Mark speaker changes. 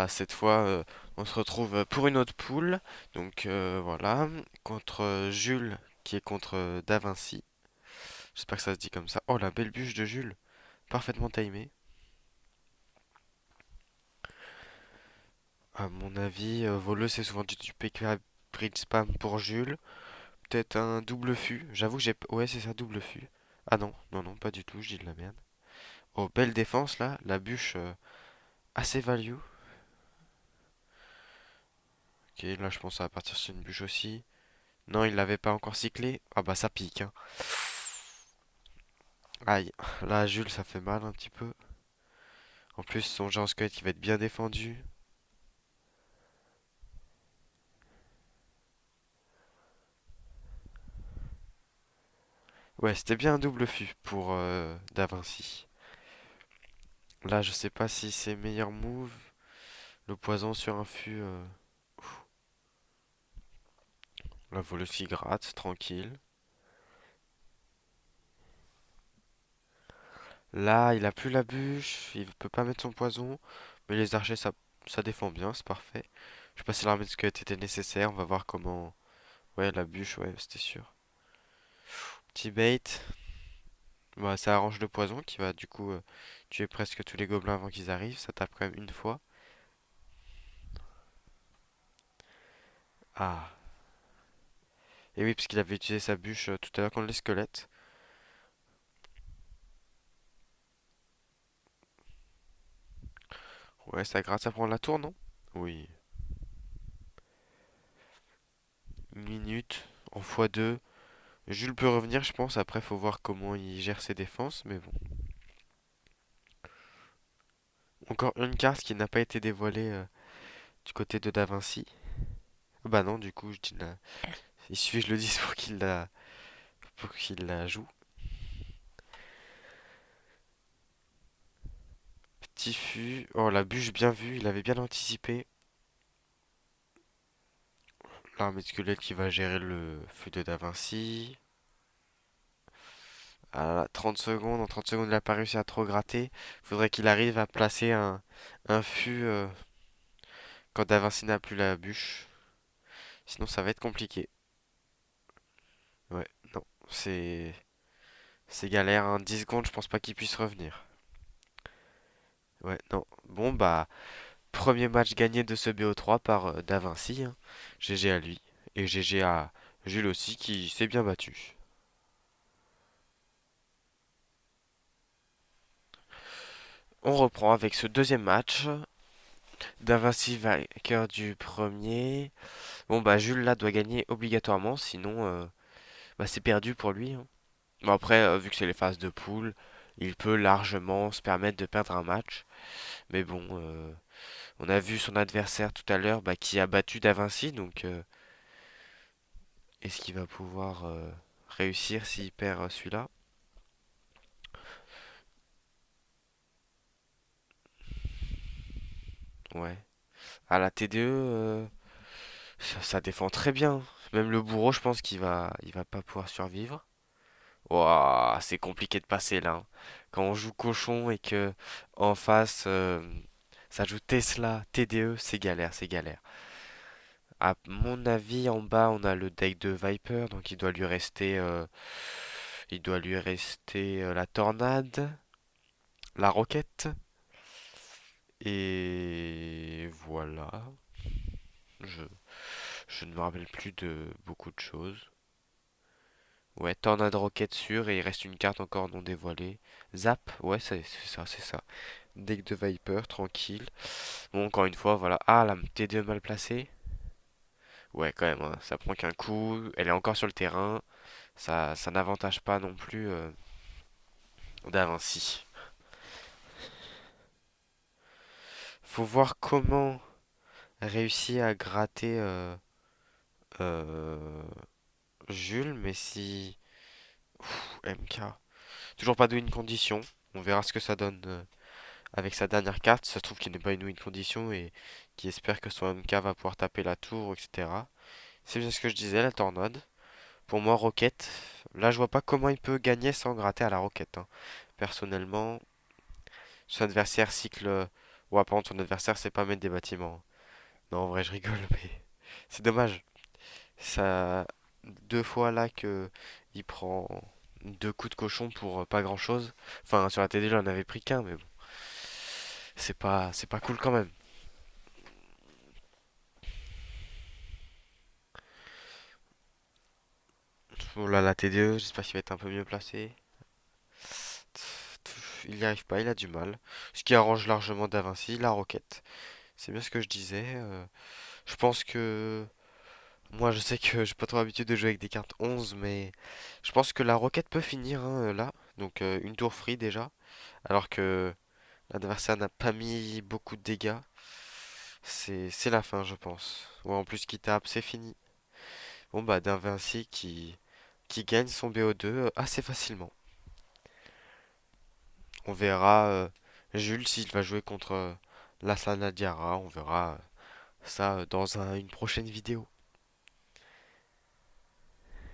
Speaker 1: Cette fois, on se retrouve pour une autre poule. Donc voilà, contre Jules qui est contre Da Vinci. J'espère que ça se dit comme ça. Oh, la belle bûche de Jules, parfaitement timée. À mon avis, voleux, c'est souvent du PK Bridge Spam pour Jules. Peut-être un double fût. J'avoue que j'ai. Ouais, c'est ça, double fût. Ah non, non, non, pas du tout, je dis de la merde. Oh, belle défense là, la bûche assez value. Ok, là je pense que ça va partir sur une bûche aussi. Non, il l'avait pas encore cyclé. Ah bah ça pique, hein. Aïe, là Jules ça fait mal un petit peu. En plus son Jean Squelette qui va être bien défendu. Ouais, c'était bien un double fût pour Da Vinci. Là je sais pas si c'est meilleur move. Le poison sur un fût. La voleuse qui gratte, tranquille. Là il a plus la bûche, il peut pas mettre son poison. Mais les archers ça défend bien, c'est parfait. Je sais pas si l'armée de squelette était nécessaire, on va voir comment. Ouais, la bûche, ouais, c'était sûr. Petit bait. Bah, ça arrange le poison qui va du coup tuer presque tous les gobelins avant qu'ils arrivent. Ça tape quand même une fois. Ah. Et oui, parce qu'il avait utilisé sa bûche tout à l'heure contre les squelettes. Ouais, ça gratte, ça prend la tour, non? Oui. Une minute en x2. Jules peut revenir, je pense. Après, faut voir comment il gère ses défenses. Mais bon. Encore une carte qui n'a pas été dévoilée du côté de Da Vinci. Bah non, du coup, je dis il suffit que je le dise pour qu'il la joue. Petit fût. Oh, la bûche bien vue, il avait bien anticipé. L'armée de squelette qui va gérer le feu de Da Vinci. À 30 secondes, en 30 secondes, il n'a pas réussi à trop gratter. Faudrait qu'il arrive à placer un fût quand Da Vinci n'a plus la bûche. Sinon, ça va être compliqué. Ouais, non, c'est galère, hein. 10 secondes, je pense pas qu'il puisse revenir. Ouais, non. Bon, bah, premier match gagné de ce BO3 par Da Vinci, hein. GG à lui. Et GG à Jules aussi, qui s'est bien battu. On reprend avec ce deuxième match. Da Vinci vainqueur du premier. Bon bah Jules là doit gagner obligatoirement, sinon bah, c'est perdu pour lui, hein. Bon après, vu que c'est les phases de poule, il peut largement se permettre de perdre un match. Mais bon, on a vu son adversaire tout à l'heure bah, qui a battu Da Vinci, donc est-ce qu'il va pouvoir réussir s'il perd celui-là? Ouais. À la TDE, ça défend très bien. Même le bourreau, je pense qu'il va pas pouvoir survivre. Ouah, c'est compliqué de passer là, hein. Quand on joue cochon et que en face ça joue Tesla, TDE, c'est galère, c'est galère. À mon avis, en bas, on a le deck de Viper, donc il doit lui rester la tornade, la roquette et voilà. Je, je ne me rappelle plus de beaucoup de choses. Ouais, tornade roquette sûre et il reste une carte encore non dévoilée. Zap, ouais, c'est ça, c'est ça. Deck de Viper, tranquille. Bon, encore une fois, voilà. Ah, la T2 mal placée. Ouais, quand même, hein, ça prend qu'un coup. Elle est encore sur le terrain. Ça n'avantage pas non plus Da Vinci. Faut voir comment réussir à gratter euh, Jules, mais si. MK. Toujours pas de win condition. On verra ce que ça donne avec sa dernière carte. Ça se trouve qu'il n'est pas une win condition et qui espère que son MK va pouvoir taper la tour, etc. C'est bien ce que je disais, la tornade. Pour moi, Rocket, là je vois pas comment il peut gagner sans gratter à la Rocket, hein. Personnellement, son adversaire cycle Ouais, par contre, son adversaire sait pas mettre des bâtiments. Non, en vrai, je rigole, mais c'est dommage. Ça, deux fois là que il prend deux coups de cochon pour pas grand-chose. Enfin, sur la TD, j'en avais pris qu'un, mais bon, c'est pas cool quand même. Bon là, la TDE, j'espère qu'il va être un peu mieux placé. Il n'y arrive pas, il a du mal. Ce qui arrange largement Da Vinci, la roquette. C'est bien ce que je disais. Je pense que moi, je sais que j'ai pas trop l'habitude de jouer avec des cartes 11, mais je pense que la roquette peut finir hein, là. Donc une tour free déjà. Alors que l'adversaire n'a pas mis beaucoup de dégâts. C'est la fin, je pense. Ouais, en plus, qui tape, c'est fini. Bon, bah, d'un Vinci qui gagne son BO2 assez facilement. On verra Jules s'il va jouer contre Lassana Diarra. On verra ça dans une prochaine vidéo.